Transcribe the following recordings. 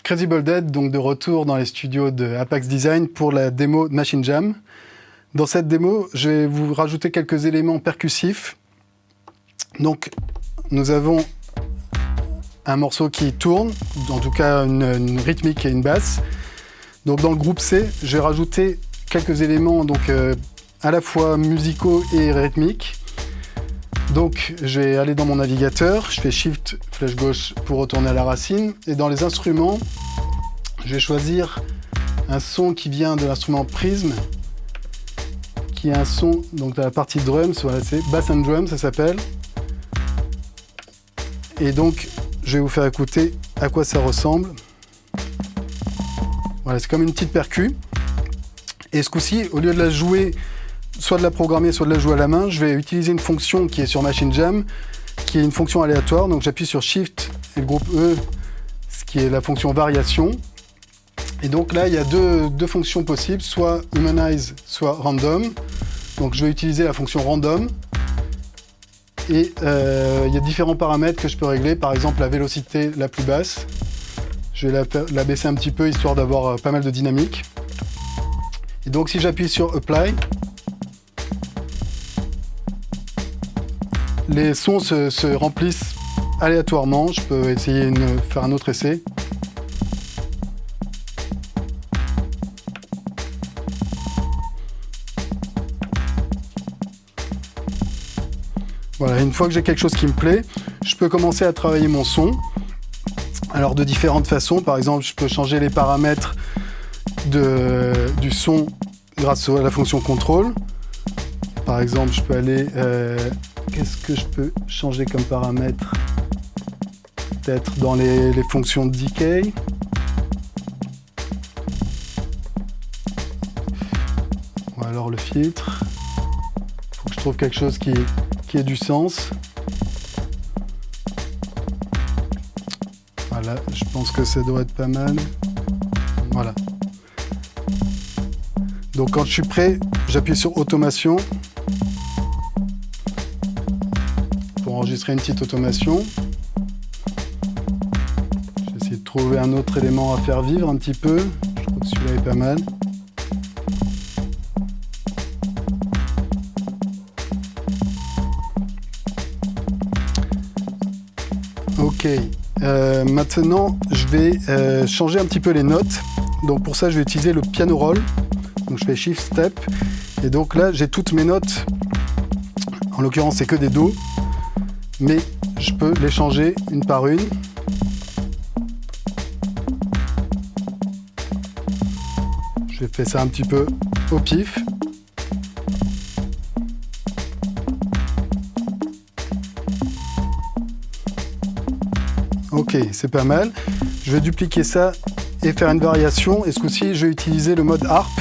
Crazy Dead, donc de retour dans les studios de Apax Design pour la démo de Machine Jam. Dans cette démo, je vais vous rajouter quelques éléments percussifs. Donc, nous avons un morceau qui tourne, en tout cas une rythmique et une basse. Donc, dans le groupe C, je vais rajouter quelques éléments donc, à la fois musicaux et rythmiques. Donc, je vais aller dans mon navigateur, je fais Shift, flèche gauche pour retourner à la racine. Et dans les instruments, je vais choisir un son qui vient de l'instrument Prism, qui est un son donc, de la partie drums, voilà, c'est Bass and Drum, ça s'appelle. Et donc, je vais vous faire écouter à quoi ça ressemble. Voilà, c'est comme une petite percu. Et ce coup-ci, au lieu de la jouer, soit de la programmer, soit de la jouer à la main, je vais utiliser une fonction qui est sur Machine Jam, qui est une fonction aléatoire. Donc j'appuie sur Shift et le groupe E, ce qui est la fonction variation. Et donc là, il y a deux fonctions possibles, soit Humanize, soit Random. Donc je vais utiliser la fonction Random. Et il y a différents paramètres que je peux régler, par exemple la vélocité la plus basse. Je vais la baisser un petit peu, histoire d'avoir pas mal de dynamique. Et donc si j'appuie sur Apply, les sons se remplissent aléatoirement. Je peux essayer de faire un autre essai. Voilà, une fois que j'ai quelque chose qui me plaît, je peux commencer à travailler mon son. Alors de différentes façons, par exemple, je peux changer les paramètres du son grâce à la fonction contrôle. Par exemple, je peux aller... qu'est-ce que je peux changer comme paramètre? Peut-être dans les fonctions de decay. Ou alors le filtre. Il faut que je trouve quelque chose qui ait du sens. Voilà, je pense que ça doit être pas mal. Voilà. Donc quand je suis prêt, j'appuie sur Automation pour enregistrer une petite automation. Je vais essayer de trouver un autre élément à faire vivre un petit peu. Je crois que celui-là est pas mal. Ok. Maintenant, je vais changer un petit peu les notes. Donc pour ça, je vais utiliser le piano roll. Donc je fais Shift Step. Et donc là, j'ai toutes mes notes. En l'occurrence, c'est que des Do. Mais je peux les changer une par une. Je vais faire ça un petit peu au pif. Ok, c'est pas mal. Je vais dupliquer ça et faire une variation. Et ce coup-ci, je vais utiliser le mode harp.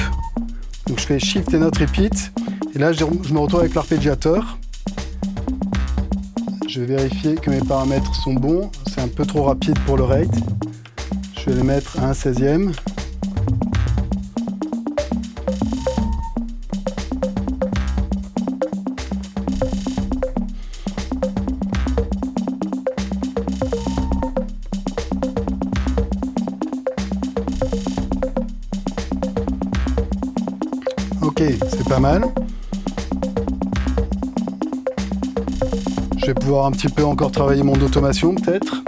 Donc je fais Shift et Note Repeat. Et là, je me retrouve avec l'arpégiateur. Je vais vérifier que mes paramètres sont bons. C'est un peu trop rapide pour le rate. Je vais les mettre à 1/16e. Ok, c'est pas mal. Je vais pouvoir un petit peu encore travailler mon automation peut-être.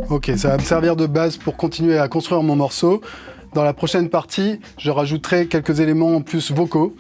Ok, ça va me servir de base pour continuer à construire mon morceau. Dans la prochaine partie, je rajouterai quelques éléments plus vocaux.